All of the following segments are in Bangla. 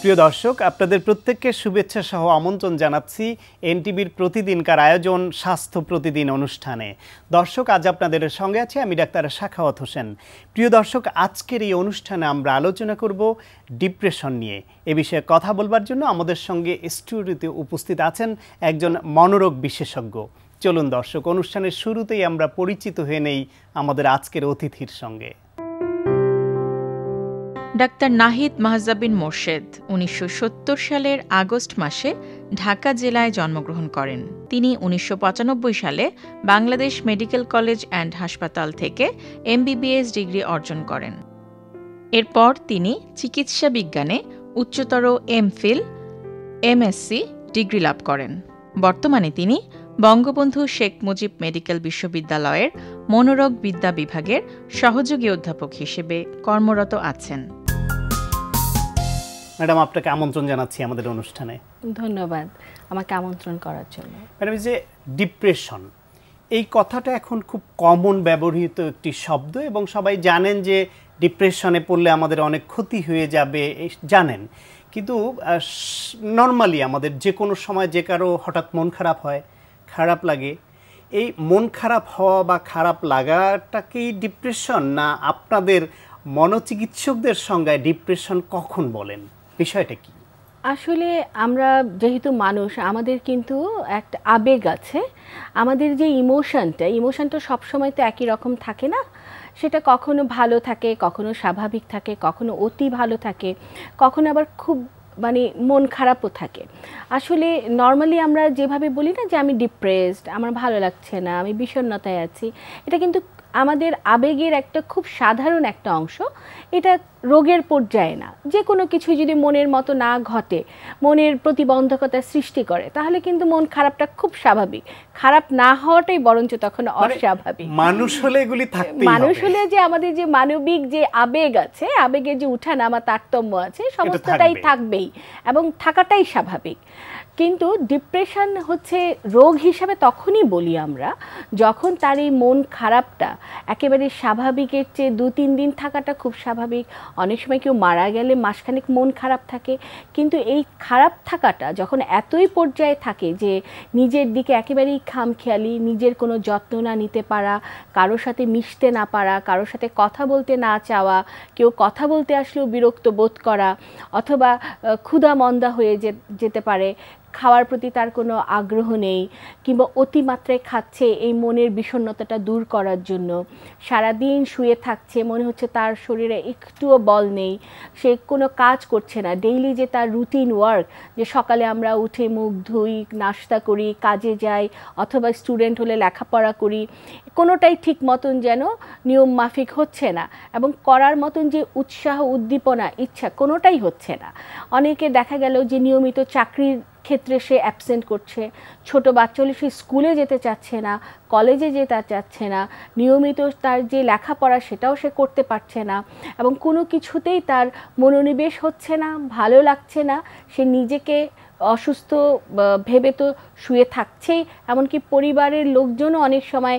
প্রিয় দর্শক, আপনাদের প্রত্যেককে শুভেচ্ছা সহ আমন্ত্রণ জানাচ্ছি এনটিভির প্রতিদিনকার আয়োজন স্বাস্থ্য প্রতিদিন অনুষ্ঠানে। দর্শক, আজ আপনাদের সঙ্গে আছি আমি ডাক্তার সাখাওয়াত হোসেন। প্রিয় দর্শক, আজকের এই অনুষ্ঠানে আমরা আলোচনা করব ডিপ্রেশন নিয়ে। এ বিষয়ে কথা বলবার জন্য আমাদের সঙ্গে স্টুডিওতে উপস্থিত আছেন একজন মনোরোগ বিশেষজ্ঞ। চলুন দর্শক, অনুষ্ঠানের শুরুতেই আমরা পরিচিত হয়ে নেই আমাদের আজকের অতিথির সঙ্গে। ডাক্তার নাহিদ মাহজাবিন মোর্শেদ ১৯৭০ সালের আগস্ট মাসে ঢাকা জেলায় জন্মগ্রহণ করেন। তিনি ১৯৯৫ সালে বাংলাদেশ মেডিকেল কলেজ অ্যান্ড হাসপাতাল থেকে এমবিবিএস ডিগ্রি অর্জন করেন। এরপর তিনি চিকিৎসা বিজ্ঞানে উচ্চতর এমফিল, এমএসসি ডিগ্রি লাভ করেন। বর্তমানে তিনি বঙ্গবন্ধু শেখ মুজিব মেডিকেল বিশ্ববিদ্যালয়ের মনোরোগ বিদ্যা বিভাগের সহযোগী অধ্যাপক হিসেবে কর্মরত আছেন। ম্যাডাম, আপনাকে আমন্ত্রণ জানাচ্ছি আমাদের অনুষ্ঠানে। ধন্যবাদ আমাকে আমন্ত্রণ করার জন্য। ম্যাডাম, যে ডিপ্রেশন, এই কথাটা এখন খুব কমন ব্যবহৃত একটি শব্দ এবং সবাই জানেন যে ডিপ্রেশনে পড়লে আমাদের অনেক ক্ষতি হয়ে যাবে জানেন, কিন্তু নর্মালি আমাদের যে কোনো সময় যে কারো হঠাৎ মন খারাপ হয়, খারাপ লাগে, এই মন খারাপ হওয়া বা খারাপ লাগাটাকেই ডিপ্রেশন, না আপনাদের মনোচিকিৎসকদের সঙ্গে ডিপ্রেশন কখন বলেন, বিষয়টা কি? আসলে আমরা যেহেতু মানুষ, আমাদের কিন্তু একটা আবেগ আছে। আমাদের যে ইমোশনটা সবসময় তো একই রকম থাকে না। সেটা কখনো ভালো থাকে, কখনো স্বাভাবিক থাকে, কখনো অতি ভালো থাকে, কখনো আবার খুব মন খারাপও থাকে। আসলে নর্মালি আমরা যেভাবে বলি না যে আমি ডিপ্রেসড, আমার ভালো লাগছে না, আমি বিষণ্ণতায় আছি, এটা কিন্তু আমাদের আবেগের একটা খুব সাধারণ একটা অংশ। এটা রোগের পর্যায়ে না। যে কোনো কিছু যদি মনের মতো না ঘটে, মনের প্রতিবন্ধকতা সৃষ্টি করে, তাহলে কিন্তু মন খারাপটা খুব স্বাভাবিক। খারাপ না হওয়াটাই বরঞ্চ তখন অস্বাভাবিক। মানুষ হলে এগুলি থাকতেই হবে। মানুষ হলে যে আমাদের যে মানবিক যে আবেগ আছে, আবেগের যে উঠানামা তারতম্য আছে, সমস্তটাই থাকবেই এবং থাকাটাই স্বাভাবিক। কিন্তু ডিপ্রেশন হচ্ছে রোগ হিসাবে তখনই বলি আমরা যখন তার এই মন খারাপটা একেবারে স্বাভাবিকের চেয়ে ২-৩ দিন থাকাটা খুব স্বাভাবিক। অনেক সময় কেউ মারা গেলে মাসখানেক মন খারাপ থাকে। কিন্তু এই খারাপ থাকাটা যখন এতই পর্যায়ে থাকে যে নিজের দিকে একেবারেই খামখেয়ালি, নিজের কোনো যত্ন না নিতে পারা, কারোর সাথে মিশতে না পারা, কারোর সাথে কথা বলতে না চাওয়া, কেউ কথা বলতে আসলেও বিরক্ত বোধ করা, অথবা ক্ষুধা মন্দা হয়ে যেতে পারে, খাওয়ার প্রতি তার কোনো আগ্রহ নেই, কিংবা অতিমাত্রায় খাচ্ছে এই মনের বিষণ্ণতাটা দূর করার জন্য, সারাদিন শুয়ে থাকছে, মনে হচ্ছে তার শরীরে একটুও বল নেই, সে কোনো কাজ করছে না। ডেইলি যে তার রুটিন ওয়ার্ক, যে সকালে আমরা উঠে মুখ ধুই, নাস্তা করি, কাজে যাই, অথবা স্টুডেন্ট হলে লেখাপড়া করি, কোনোটাই ঠিক মতন যেন নিয়ম মাফিক হচ্ছে না, এবং করার মতন যে উৎসাহ, উদ্দীপনা, ইচ্ছা, কোনোটাই হচ্ছে না। অনেকে দেখা গেল যে নিয়মিত চাকরির ক্ষেত্রে সে অ্যাবসেন্ট করছে, ছোট বাচ্চা হলে সে স্কুলে যেতে চাচ্ছে না, কলেজে যেতে চাচ্ছে না, নিয়মিত তার যে লেখাপড়া সেটাও সে করতে পারছে না, এবং কোনো কিছুতেই তার মনোনিবেশ হচ্ছে না, ভালো লাগছে না। সে নিজেকে অসুস্থ ভেবে তো শুয়ে থাকছেই, এমনকি পরিবারের লোকজনও অনেক সময়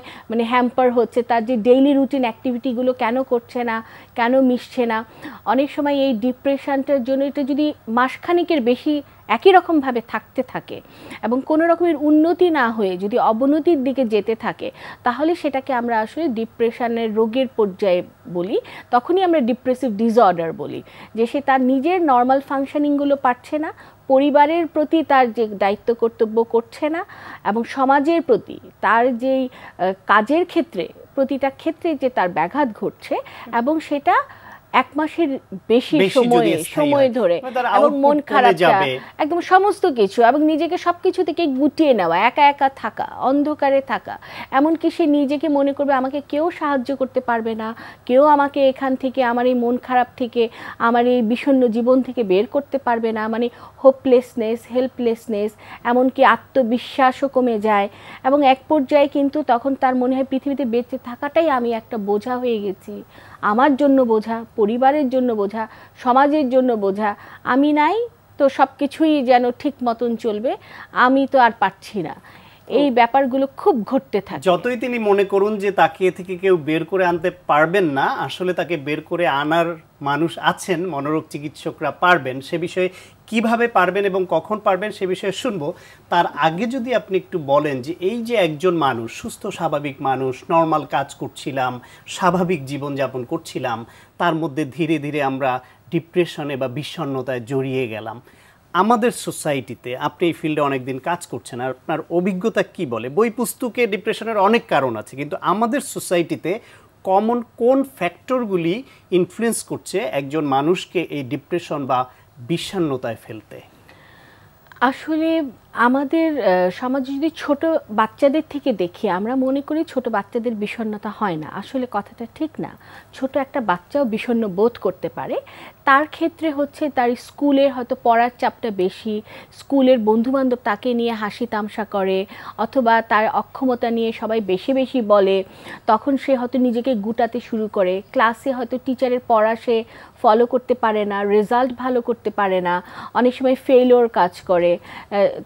হ্যাম্পার হচ্ছে, তার যে ডেইলি রুটিন অ্যাক্টিভিটিগুলো কেন করছে না, কেন মিশছে না। অনেক সময় এই ডিপ্রেশনটার জন্য এটা যদি মাসখানেকের বেশি একই রকমভাবে থাকতে থাকে এবং কোনো রকমের উন্নতি না হয়ে যদি অবনতির দিকে যেতে থাকে, তাহলে সেটাকে আমরা আসলে ডিপ্রেশনের রোগের পর্যায়ে বলি। তখনই আমরা ডিপ্রেসিভ ডিসঅর্ডার বলি, যে সে তার নিজের নর্মাল ফাংশনিংগুলো পারছে না, পরিবারের প্রতি তার যে দায়িত্ব কর্তব্য করছে না, এবং সমাজের প্রতি তার যেই কাজের ক্ষেত্রে, প্রতিটা ক্ষেত্রে যে তার ব্যাঘাত ঘটছে, এবং সেটা 1 মাসের বেশি সময় ধরে, এবং মন খারাপটা একদম সমস্ত কিছু, এবং নিজেকে সবকিছু থেকে গুটিয়ে নেওয়া, একা একা থাকা, অন্ধকারে থাকা, এমনকি সে নিজেকে মনে করবে আমাকে কেউ সাহায্য করতে পারবে না, কেউ আমাকে এখান থেকে, আমার এই মন খারাপ থেকে, আমার এই বিষণ্ণ জীবন থেকে বের করতে পারবে না। হোপলেসনেস, হেল্পলেসনেস, এমনকি আত্মবিশ্বাসও কমে যায়, এবং এক পর্যায়ে কিন্তু তখন তার মনে হয় পৃথিবীতে বেঁচে থাকাটাই আমি একটা বোঝা হয়ে গেছি, আমার জন্য বোঝা, পরিবারের জন্য বোঝা, সমাজের জন্য বোঝা, আমি নাই তো সব কিছুই যেন ঠিক মতন চলবে, আমি তো আর পারছি না। এই ব্যাপারগুলো খুব ঘটতে থাকে। যতই তিনি মনে করুন যে তাকে এ থেকে কেউ বের করে আনতে পারবেন না, আসলে তাকে বের করে আনার মানুষ আছেন, মনোরোগ চিকিৎসকরা পারবেন। সে বিষয়ে কিভাবে পারবেন এবং কখন পারবেন সে বিষয়ে শুনবো। তার আগে যদি আপনি একটু বলেন যে এই যে একজন মানুষ, সুস্থ স্বাভাবিক মানুষ, নর্মাল কাজ করছিলাম, স্বাভাবিক জীবনযাপন করছিলাম, তার মধ্যে ধীরে ধীরে আমরা ডিপ্রেশনে বা বিষণ্ণতায় জড়িয়ে গেলাম। আমাদের সোসাইটিতে, আপনি এই ফিল্ডে অনেকদিন কাজ করছেন, আর আপনার অভিজ্ঞতা কি বলে? বই পুস্তকে ডিপ্রেশনের অনেক কারণ আছে, কিন্তু আমাদের সোসাইটিতে কমন কোন ফ্যাক্টরগুলি ইনফ্লুয়েন্স করছে একজন মানুষকে এই ডিপ্রেশন বা বিষণ্ণতায় ফেলতে? আসলে আমাদের সমাজে যদি ছোট বাচ্চাদের থেকে দেখি, আমরা মনে করি ছোট বাচ্চাদের বিষণ্ণতা হয় না। আসলে কথাটা ঠিক না। ছোট একটা বাচ্চাও বিষণ্ণ বোধ করতে পারে। তার ক্ষেত্রে হচ্ছে তার স্কুলের হয়তো পড়ার চাপটা বেশি, স্কুলের বন্ধুবান্ধব তাকে নিয়ে হাসি তামসা করে, অথবা তার অক্ষমতা নিয়ে সবাই বেশি বেশি বলে, তখন সে হয়তো নিজেকে গুটাতে শুরু করে। ক্লাসে হয়তো টিচারের পড়া সে ফলো করতে পারে না, রেজাল্ট ভালো করতে পারে না, অনেক সময় ফেইলিওর কাজ করে।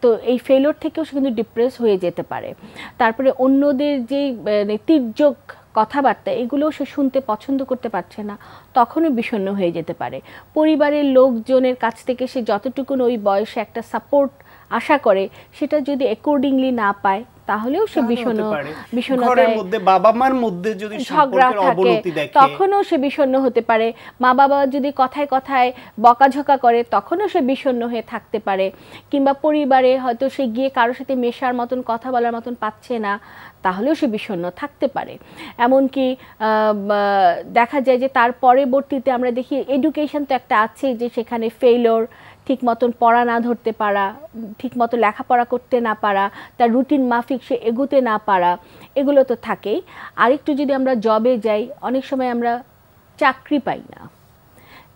তো এই ফেইলিওর থেকেও সে কিন্তু ডিপ্রেস হয়ে যেতে পারে। তারপরে অন্যদের যে তির্যক কথাবার্তা, এগুলোও সে শুনতে পছন্দ করতে পারছে না, তখনও বিষণ্ণ হয়ে যেতে পারে। পরিবারের লোকজনের কাছ থেকে সে যতটুকুন ওই বয়সে একটা সাপোর্ট আশা করে, সেটা যদি অ্যাকর্ডিংলি না পায়, তাহলেও সে বিষণ্ণতায় মধ্যে বাবা মার মধ্যে যদি ঝগড়া থাকে, তখনও সে বিষণ্ণ হতে পারে। মা বাবা যদি কথায় কথায় বকাঝকা করে, তখনও সে বিষণ্ণ হয়ে থাকতে পারে। কিংবা পরিবারে হয়তো সে গিয়ে কারোর সাথে মেশার মতন, কথা বলার মতন পাচ্ছে না, তাহলেও সে বিষণ্ণ থাকতে পারে। এমনকি দেখা যায় যে তার পরবর্তীতে আমরা দেখি এডুকেশন তো একটা আছে, যে সেখানে ফেইলিওর, ঠিক মতন পড়া না ধরতে পারা, ঠিক মতো লেখাপড়া করতে না পারা, তার রুটিন মাফিক সে এগোতে না পারা, এগুলো তো থাকেই। আরেকটু যদি আমরা জবে যাই, অনেক সময় আমরা চাকরি পাই না,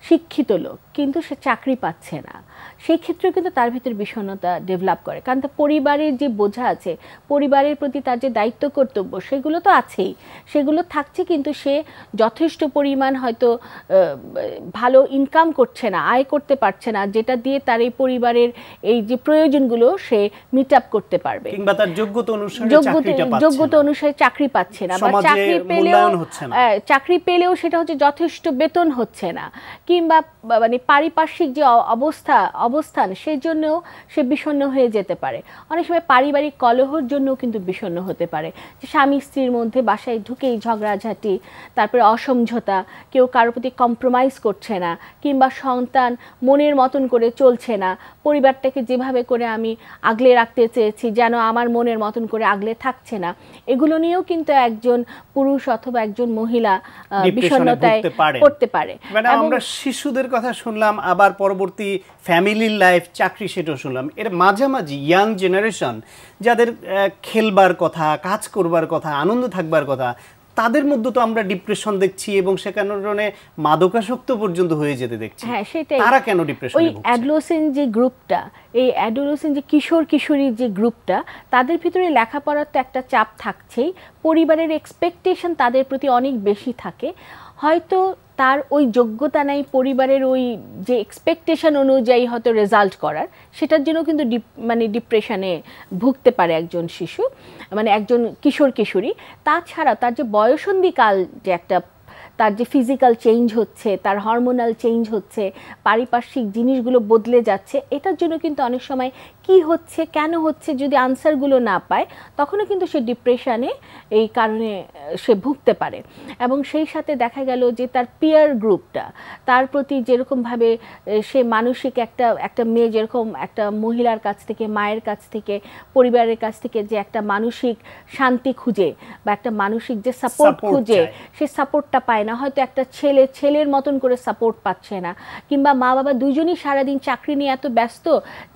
শিক্ষিত লোক কিন্তু সে চাকরি পাচ্ছে না, সেই ক্ষেত্রে কিন্তু তার ভিতরে বিষণ্ণতা ডেভেলপ করে। কারণ তার পরিবারের যে বোঝা আছে, পরিবারের প্রতি তার যে দায়িত্ব কর্তব্য, সেগুলো তো আছেই, সেগুলো থাকছে, কিন্তু সে যথেষ্ট পরিমাণ হয়তো ভালো ইনকাম করছে না, আয় করতে পারছে না, যেটা দিয়ে তার এই পরিবারের এই যে প্রয়োজনগুলো সে মিট আপ করতে পারবে। কিংবা তার যোগ্যতা অনুসারে চাকরি পাচ্ছে না, বা চাকরি পেলেও সেটা হচ্ছে যথেষ্ট বেতন হচ্ছে না, কিংবা মানে পারিপার্শ্বিক যে অবস্থান, সেই জন্যও সে বিষণ্ণ হয়ে যেতে পারে। অনেক সময় পারিবারিক কলহর জন্যও কিন্তু বিষণ্ণ হতে পারে, যে স্বামী স্ত্রীর মধ্যে বাসায় ঢুকেই ঝগড়াঝাটি, তারপরে অসমঝোতা, কেউ কারোর প্রতি কম্প্রোমাইজ করছে না, কিংবা সন্তান মনের মতন করে চলছে না, পরিবারটাকে যেভাবে করে আমি আগলে রাখতে চেয়েছি যেন আমার মনের মতন করে আগলে থাকছে না। এগুলো নিয়েও কিন্তু একজন পুরুষ অথবা একজন মহিলা বিষণ্ণতায় পড়তে পারে। আমরা শিশুদের কথা শুনলাম, আবার পরবর্তী ফ্যামিলির লাইফ, চাকরি, সেটাও শুনলাম। এর মাঝামাঝি ইয়াং জেনারেশন, যাদের খেলবার কথা, কাজ করবার কথা, আনন্দ থাকবার কথা, তাদের মধ্যে তো আমরা ডিপ্রেশন দেখছি, এবং সেখানে মাদকাসক্ত পর্যন্ত হয়ে যেতে দেখছি। হ্যাঁ, সেটাই। তারা কেন ডিপ্রেশনে ভুগছে? ওই অ্যাডোলেসেন্ট যে গ্রুপটা, এই অ্যাডোলেসেন্ট যে কিশোর কিশোরীর যে গ্রুপটা, তাদের ভিতরে লেখাপড়ার তো একটা চাপ থাকছেই, পরিবারের এক্সপেকটেশন তাদের প্রতি অনেক বেশি থাকে। হয়তো তার ওই যোগ্যতা নাই পরিবারের ওই যে এক্সপেকটেশন অনুযায়ী হয়তো রেজাল্ট করার, সেটার জন্য কিন্তু ডিপ্রেশনে ভুগতে পারে একজন শিশু, মানে একজন কিশোর কিশোরী। তাছাড়া তার যে বয়সন্ধিকাল, যে একটা তার যে ফিজিক্যাল চেঞ্জ হচ্ছে, তার হরমোনাল চেঞ্জ হচ্ছে, পারিপার্শ্বিক জিনিসগুলো বদলে যাচ্ছে, এটার জন্য কিন্তু অনেক সময় কি হচ্ছে, কেন হচ্ছে, যদি আনসারগুলো না পায়, তখনও কিন্তু সে ডিপ্রেশনে এই কারণে সে ভুগতে পারে। এবং সেই সাথে দেখা গেল যে তার পিয়ার গ্রুপটা, তার প্রতি যেরকমভাবে সে মানসিক একটা মেয়ে যেরকম একটা মহিলার কাছ থেকে, মায়ের কাছ থেকে, পরিবারের কাছ থেকে যে একটা মানসিক শান্তি খুঁজে বা একটা মানসিক যে সাপোর্ট খুঁজে, সে সাপোর্টটা পায় না। হয়তো একটা ছেলের মতন করে সাপোর্ট পাচ্ছে না, কিংবা মা বাবা দুজনই সারাদিন চাকরি নিয়ে এত ব্যস্ত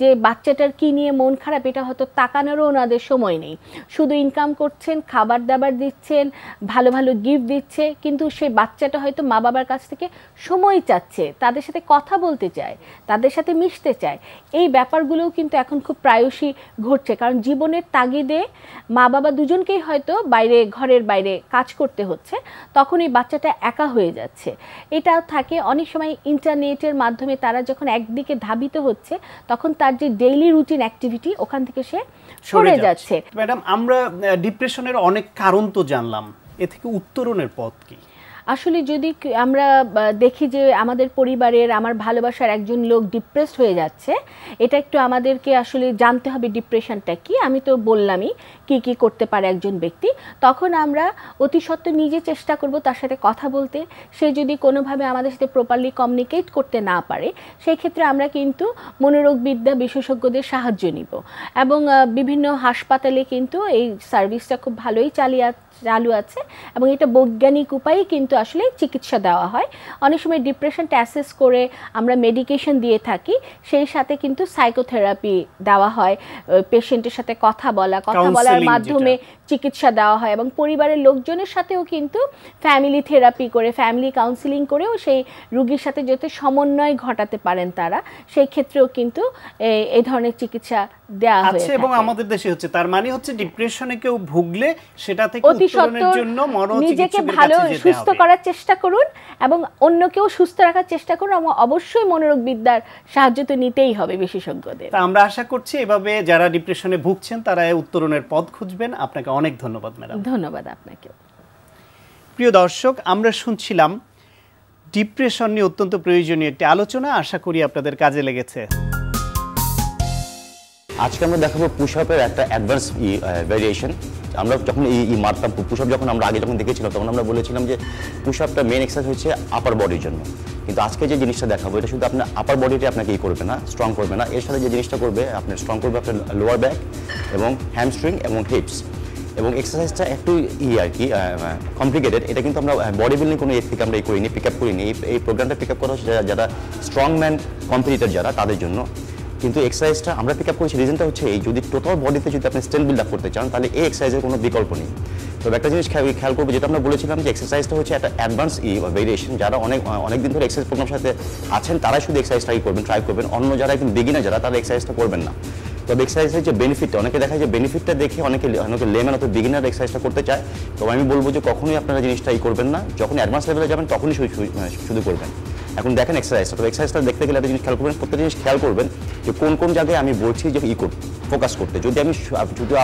যে বাচ্চাটার কি নিয়ে মন খারাপ এটা হয়তো তাকানোরও ওনাদের সময় নেই। শুধু ইনকাম করছেন, খাবার দাবার দিচ্ছেন, ভালো ভালো গিফট দিচ্ছে, কিন্তু সেই বাচ্চাটা হয়তো মা বাবার কাছ থেকে সময় চাচ্ছে, তাদের সাথে কথা বলতে চায়, তাদের সাথে মিশতে চায়। এই ব্যাপারগুলোও কিন্তু এখন খুব প্রায়শই ঘটছে, কারণ জীবনের তাগিদে মা বাবা দুজনকেই হয়তো ঘরের বাইরে কাজ করতে হচ্ছে। তখন এই বাচ্চাটা একা হয়ে যাচ্ছে, এটাও থাকে। অনেক সময় ইন্টারনেটের মাধ্যমে তারা যখন একদিকে ধাবিত হচ্ছে তখন তার যে ডেইলি রুটিন অ্যাক্টিভিটি ওখান থেকে সে সরে যাচ্ছে। ম্যাডাম, আমরা ডিপ্রেশনের অনেক কারণ তো জানলাম, এ থেকে উত্তরণের পথ কি? আসলে যদি আমরা দেখি যে আমাদের পরিবারের আমার ভালোবাসার একজন লোক ডিপ্রেসড হয়ে যাচ্ছে, এটা একটু আমাদেরকে আসলে জানতে হবে ডিপ্রেশনটা কি। আমি তো বললামই কি কি করতে পারে একজন ব্যক্তি। তখন আমরা অতি সত্ত্বর নিজে চেষ্টা করব তার সাথে কথা বলতে। সে যদি কোনোভাবে আমাদের সাথে প্রপারলি কমিউনিকেট করতে না পারে, সেই ক্ষেত্রে আমরা কিন্তু মনোরোগবিদ্যা বিশেষজ্ঞদের সাহায্য নিব। এবং বিভিন্ন হাসপাতালে কিন্তু এই সার্ভিসটা খুব ভালোই চালু আছে এবং এটা বৈজ্ঞানিক উপায়ে কিন্তু আসলে চিকিৎসা দেওয়া হয়। অনেক সময় ডিপ্রেশনটা অ্যাসেস করে আমরা মেডিকেশন দিয়ে থাকি, সেই সাথে কিন্তু সাইকোথেরাপি দেওয়া হয়, পেশেন্টের সাথে কথা বলার মাধ্যমে চিকিৎসা দেওয়া হয় এবং পরিবারের লোকজনের সাথেও কিন্তু ফ্যামিলি থেরাপি করে, ফ্যামিলি কাউন্সিলিং করেও সেই রোগীর সাথে যাতে সমন্বয় ঘটাতে পারেন তারা, সেই ক্ষেত্রেও কিন্তু এই ধরনের চিকিৎসা দেওয়া হয়ে থাকে। এবং আমাদের দেশে হচ্ছে, তার মানে হচ্ছে ডিপ্রেশনে কেউ ভুগলে সেটা থেকে উত্তরণের জন্য নিজেকে ভালো সুস্থ করার চেষ্টা করুন এবং অন্যকেও সুস্থ রাখার চেষ্টা করুন এবং অবশ্যই মনোরোগবিদ্যার সাহায্য তো নিতেই হবে বিশেষজ্ঞদের। আমরা আশা করছি এভাবে যারা ডিপ্রেশনে ভুগছেন তারা উত্তরণের পথ খুঁজবেন। আপনাকে অনেক ধন্যবাদ ম্যাডাম। ধন্যবাদ আপনাকে। প্রিয় দর্শক, আমরা শুনছিলাম ডিপ্রেশন নিয়ে অত্যন্ত প্রয়োজনীয় একটি আলোচনা। আশা করি আপনাদের কাজে লেগেছে। আজকে আমরা দেখাবো পুশ আপের একটা অ্যাডভান্স ভেরিয়েশন। আমরা যখন মারতাম পুশ আপ, যখন আমরা আগে যখন দেখেছিলাম তখন আমরা বলেছিলাম যে পুশ আপটা মেন এক্সারসাইজ হচ্ছে আপার বডির জন্য। কিন্তু আজকে যে জিনিসটা দেখাবো এটা শুধু আপনার আপার বডিটা আপনাকে করবে না, স্ট্রং করবে না, এর সাথে যে জিনিসটা করবে আপনার স্ট্রং করবে আপনার লোয়ার ব্যাক এবং হ্যামস্ট্রিং এবং হিপস। এবং এক্সারসাইজটা একটু আর কি কমপ্লিকেটেড। এটা কিন্তু আমরা বডি বিল্ডিং কোনো থেকে আমরা করিনি, পিক আপ করিনি। এই প্রোগ্রামটা পিক আপ করা হচ্ছে যারা স্ট্রং ম্যান কম্পিটিটর যারা তাদের জন্য। কিন্তু এক্সারসাইজটা আমরা পিক আপ করেছি, রিজনটা হচ্ছে এই, যদি টোটাল বডিতে যদি আপনি স্ট্রেংথ বিল্ড আপ করতে চান তাহলে এই এক্সারসাইজের কোনো বিকল্প নেই। তবে একটা জিনিস খেয়াল করবো, যেটা আমরা বলেছিলাম যে এক্সারসাইজটা হচ্ছে একটা অ্যাডভান্স ভেরিয়েশন। যারা অনেক দিন ধরে এক্সারসাইজ প্রোগ্রামের সাথে আছেন তারাই শুধু এক্সারসাইজটা ট্রাই করবেন। অন্য যারা একদম বিগিনার যারা তারা এক্সারসাইজটা করবেন না। তবে এক্সারসাইজের যে বেনিফিটটা, অনেকে দেখা যায় বেনিফিটটা দেখে অনেকে লেম্যান অথবা বিগিনার এক্সারসাইজটা করতে চায়। তবে আমি বলবো যে কখনোই আপনারা জিনিসটা করবেন না, যখন অ্যাডভান্স লেভেলে যাবেন তখনই শুধু করবেন। এখন দেখেন এক্সারসাইজটা, তবে এক্সারসাইজটা দেখতে গেলে একটা জিনিস খেয়াল করবেন, প্রত্যেক জিনিস খেয়াল করবেন যে কোন জায়গায় আমি বলছি যে ফোকাস করতে।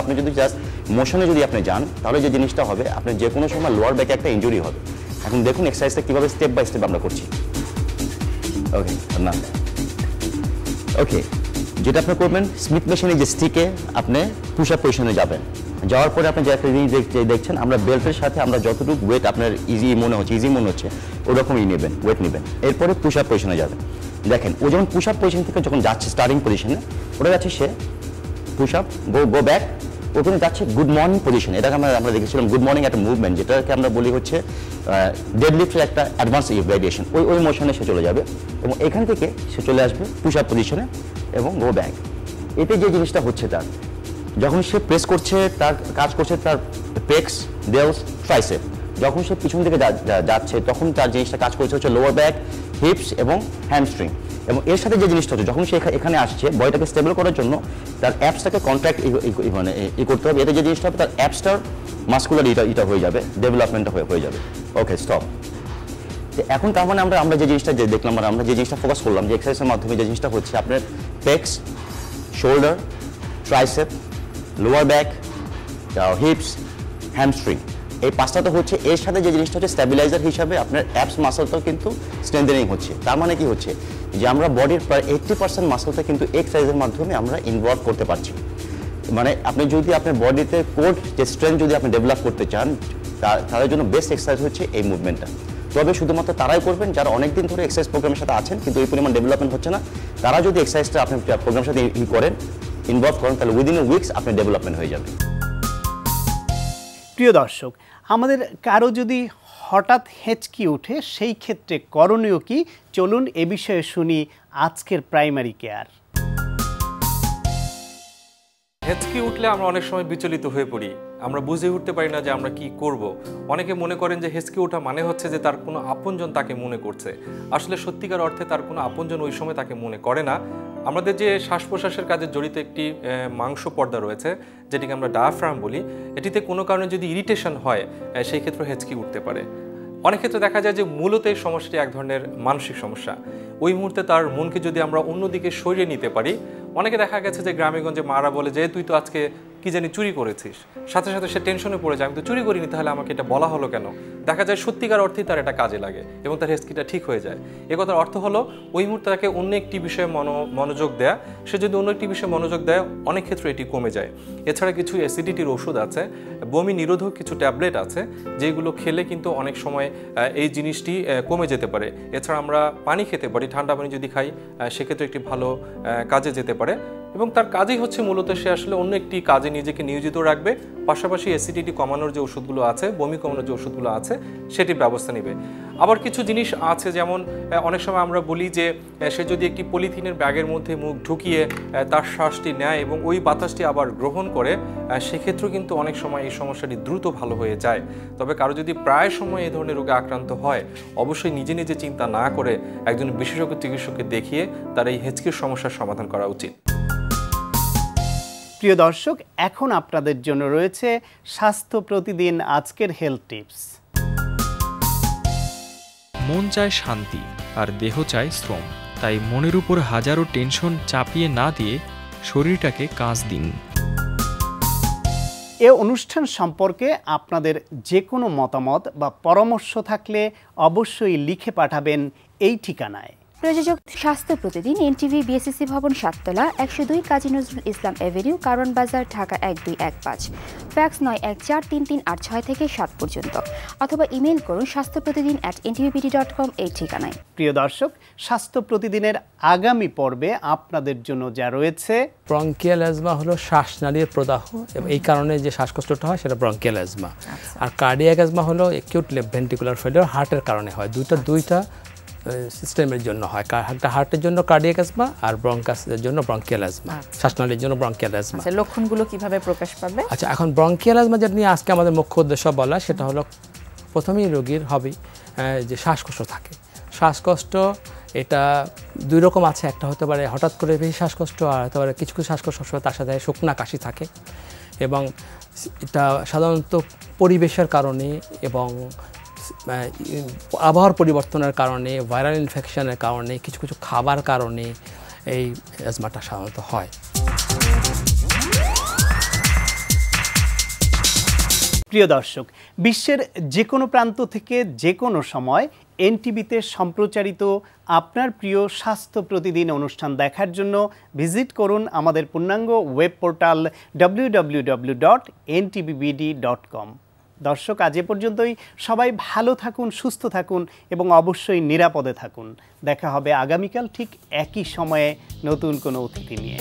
আপনি যদি জাস্ট মোশনে যদি আপনি যান তাহলে যে জিনিসটা হবে, আপনার যে কোনো সময় লোয়ার ব্যাকে একটা ইনজুরি হবে। এখন দেখুন এক্সারসাইজটা কীভাবে স্টেপ বাই স্টেপ আমরা করছি। ওকে, যেটা আপনি করবেন, স্মিথ মেশিনের যে স্টিকে আপনি পুশ আপ পজিশনে যাবেন। যাওয়ার পরে আপনি যে একটা জিনিস দেখছেন, আমরা বেল্টের সাথে আমরা যতটুকু ওয়েট আপনার ইজি মনে হচ্ছে ওরকমই নেবেন, ওয়েট নেবেন। এরপরে পুশ আপ পজিশনে যাবেন। দেখেন ও যখন পুশ আপ পজিশন থেকে যখন যাচ্ছে স্টার্টিং পজিশনে, ওটা যাচ্ছে সে পুশ আপ গো ব্যাক, ওখানে যাচ্ছে গুড মর্নিং পজিশনে। এটাকে আমরা দেখেছিলাম গুড মর্নিং একটা মুভমেন্ট, যেটাকে আমরা বলি হচ্ছে ডেডলিফটের একটা অ্যাডভান্স ভেরিয়েশন। ওই মোশনে সে চলে যাবে এবং এখান থেকে সে চলে আসবে পুশ আপ পজিশনে এবং গো ব্যাক। এতে যে জিনিসটা হচ্ছে, তার যখন সে প্রেস করছে, তার কাজ করছে তার পেক্স, ডেলস, ট্রাইসেপ। যখন সে পিছন দিকে যাচ্ছে তখন তার জিনিসটা কাজ করছে হচ্ছে লোয়ার ব্যাক, হিপস এবং হ্যামস্ট্রিং। এবং এর সাথে যে জিনিসটা হচ্ছে, যখন সে এখানে আসছে বডিটাকে স্টেবল করার জন্য তার অ্যাপসটাকে কন্ট্রাক্ট করতে হবে। এতে যে জিনিসটা হবে তার অ্যাপসটার মাসকুলার এটা হয়ে যাবে, ডেভেলপমেন্টটা হয়ে যাবে। ওকে, স্টপ। এখন তার মানে আমরা যে জিনিসটা দেখলাম, আমরা যে জিনিসটা ফোকাস করলাম, যে এক্সারসাইজের মাধ্যমে যে জিনিসটা হচ্ছে আপনার pecs, shoulder, tricep, lower back, hips, hamstring, এই পাঁচটা তো হচ্ছে। এর সাথে যে জিনিসটা হচ্ছে স্ট্যাবিলাইজার হিসাবে আপনার অ্যাপস মাসলটাও কিন্তু স্ট্রেংথেনিং হচ্ছে। তার মানে কি হচ্ছে যে আমরা বডির প্রায় 80% মাসলটা কিন্তু এক্সারসাইজের মাধ্যমে আমরা ইনভলভ করতে পারছি। মানে আপনি যদি আপনার বডিতে কোর যে স্ট্রেংথ যদি আপনি ডেভেলপ করতে চান, তাদের জন্য বেস্ট এক্সারসাইজ হচ্ছে এই মুভমেন্টটা। তবে শুধুমাত্র তারাই করবেন যারা অনেকদিন ধরে এক্সারসাইজ প্রোগ্রামের সাথে আছেন কিন্তু এই পরিমাণ ডেভেলপমেন্ট হচ্ছে না। তারা যদি এক্সারসাইজটা আপনি প্রোগ্রামের সাথে করেন, ইনভলভ করেন, তাহলে উইদিন এ উইকস আপনার ডেভেলপমেন্ট হয়ে যাবে। প্রিয় দর্শক, আমাদের কারো যদি হঠাৎ হেঁচকি ওঠে সেই ক্ষেত্রে করণীয় কি, চলুন এ বিষয়ে শুনি আজকের প্রাইমারি কেয়ার। হেঁচকি উঠলে আমরা অনেক সময় বিচলিত হয়ে পড়ি, আমরা বুঝে উঠতে পারি না যে আমরা কি করব। অনেকে মনে করেন যে হেঁচকি ওঠা মানে হচ্ছে যে তার কোনো আপনজন তাকে মনে করছে। আসলে সত্যিকার অর্থে তার কোনো আপনজন ওই সময় তাকে মনে করে না। আমাদের যে শ্বাস প্রশ্বাসের কাজে জড়িত একটি মাংস পর্দা রয়েছে, যেটিকে আমরা ডায়াফ্রাম বলি, এটিতে কোনো কারণে যদি ইরিটেশন হয় সেই ক্ষেত্রে হেঁচকি উঠতে পারে। অনেক ক্ষেত্রে দেখা যায় যে মূলত এই সমস্যাটি এক ধরনের মানসিক সমস্যা। ওই মুহূর্তে তার মনকে যদি আমরা অন্যদিকে সরিয়ে নিতে পারি, অনেকে দেখা গেছে যে গ্রামেগঞ্জে মারা বলে যে তুই তো আজকে কি জানি চুরি করেছিস, সাথে সাথে সে টেনশনে পড়ে যায়, আমি তো চুরি করিনি, তাহলে আমাকে এটা বলা হলো কেন। দেখা যায় সত্যিকার অর্থেই তার এটা কাজে লাগে এবং তার হেসকিটা ঠিক হয়ে যায়। এ কথার অর্থ হলো ওই মুহূর্তে তাকে অন্য একটি বিষয়ে মনোযোগ দেয়া, সে যদি অন্য একটি বিষয়ে মনোযোগ দেয় অনেক ক্ষেত্রে এটি কমে যায়। এছাড়া কিছু অ্যাসিডিটির ওষুধ আছে, বমি নিরোধক কিছু ট্যাবলেট আছে যেগুলো খেলে কিন্তু অনেক সময় এই জিনিসটি কমে যেতে পারে। এছাড়া আমরা পানি খেতে পারি, ঠান্ডা পানি যদি খাই সেক্ষেত্রে একটি ভালো কাজে যেতে পারে এবং তার কাজই হচ্ছে মূলত সে আসলে অন্য একটি কাজে নিজেকে নিয়োজিত রাখবে, পাশাপাশি অ্যাসিডিটি কমানোর যে ওষুধগুলো আছে, বমি কমানোর যে ওষুধগুলো আছে সেটির ব্যবস্থা নেবে। আবার কিছু জিনিস আছে, যেমন অনেক সময় আমরা বলি যে সে যদি একটি পলিথিনের ব্যাগের মধ্যে মুখ ঢুকিয়ে তার শ্বাসটি নেয় এবং ওই বাতাসটি আবার গ্রহণ করে, সেক্ষেত্রেও কিন্তু অনেক সময় এই সমস্যাটি দ্রুত ভালো হয়ে যায়। তবে কারো যদি প্রায় সময় এই ধরনের রোগে আক্রান্ত হয়, অবশ্যই নিজে নিজে চিন্তা না করে একজন বিশেষজ্ঞ চিকিৎসককে দেখিয়ে তার এই হেঁচকির সমস্যার সমাধান করা উচিত। প্রিয় দর্শক, এখন আপনাদের জন্য রয়েছে স্বাস্থ্য প্রতিদিন আজকের হেলথ টিপস। মন চায় শান্তি আর দেহ চায় শ্রম, তাই মনের উপর হাজারো টেনশন চাপিয়ে না দিয়ে শরীরটাকে কাজ দিন। এ অনুষ্ঠান সম্পর্কে আপনাদের যে কোনো মতামত বা পরামর্শ থাকলে অবশ্যই লিখে পাঠাবেন এই ঠিকানায়। প্রযোজক স্বাস্থ্য প্রতিদিন, এনটিভি, বিএসসি ভবন, 7 তলা, 102 কাজী নজরুল ইসলাম এভিনিউ, কারণ বাজার, ঢাকা 1215। ফ্যাক্স 914338 থেকে 7 পর্যন্ত, অথবা ইমেল করুন স্বাস্থ্যপ্রতিদিন@ntvpd.com এই ঠিকানায়। প্রিয় দর্শক, স্বাস্থ্য প্রতিদিনের আগামী পর্বে আপনাদের জন্য যা রয়েছে, ব্রঙ্কিয়াল অ্যাজমা হলো শ্বাসনালীর প্রদাহ এবং এই কারণে যে শ্বাসকষ্টটা হয় সেটা ব্রঙ্কিয়াল অ্যাজমা। আর কার্ডিয়াক অ্যাজমা হলো অ্যাকিউট লেফট ভেন্ট্রিকুলার ফেলিওর, হার্টের কারণে হয়। দুইটা সিস্টেমের জন্য হয়, একটা হার্টের জন্য কার্ডিয়াক অ্যাজমা আর ব্রঙ্কাসের জন্য ব্রঙ্কিয়াল অ্যাজমা, শ্বাসনালীর জন্য ব্রঙ্কিয়াল অ্যাজমা। লক্ষণগুলো কিভাবে প্রকাশ পাবে? আচ্ছা, এখন ব্রঙ্কিয়াল অ্যাজমা যেটা নিয়ে আজকে আমাদের মুখ্য উদ্দেশ্য বলা, সেটা হলো প্রথমেই রোগীর হবে যে শ্বাসকষ্ট থাকে। শ্বাসকষ্ট এটা দুই রকম আছে, একটা হতে পারে হঠাৎ করে বেশি শ্বাসকষ্ট, আর হতে পারে কিছু কিছু শ্বাসকষ্ট তার সাথে শুকনা কাশি থাকে। এবং এটা সাধারণত পরিবেশের কারণে এবং আবহাওয়ার পরিবর্তনের কারণে, ভাইরাল ইনফেকশনের কারণে, কিছু কিছু খাবার কারণে এই অ্যাজমাটা সাধারণত হয়। প্রিয় দর্শক, বিশ্বের যে কোনো প্রান্ত থেকে যে কোনো সময় এনটিভিতে সম্প্রচারিত আপনার প্রিয় স্বাস্থ্য প্রতিদিন অনুষ্ঠান দেখার জন্য ভিজিট করুন আমাদের পূর্ণাঙ্গ ওয়েব পোর্টাল www.ntvbd.com। দর্শক, আজ এ পর্যন্তই। সবাই ভালো থাকুন, সুস্থ থাকুন এবং অবশ্যই নিরাপদে থাকুন। দেখা হবে আগামীকাল ঠিক একই সময়ে নতুন কোনো অতিথি নিয়ে।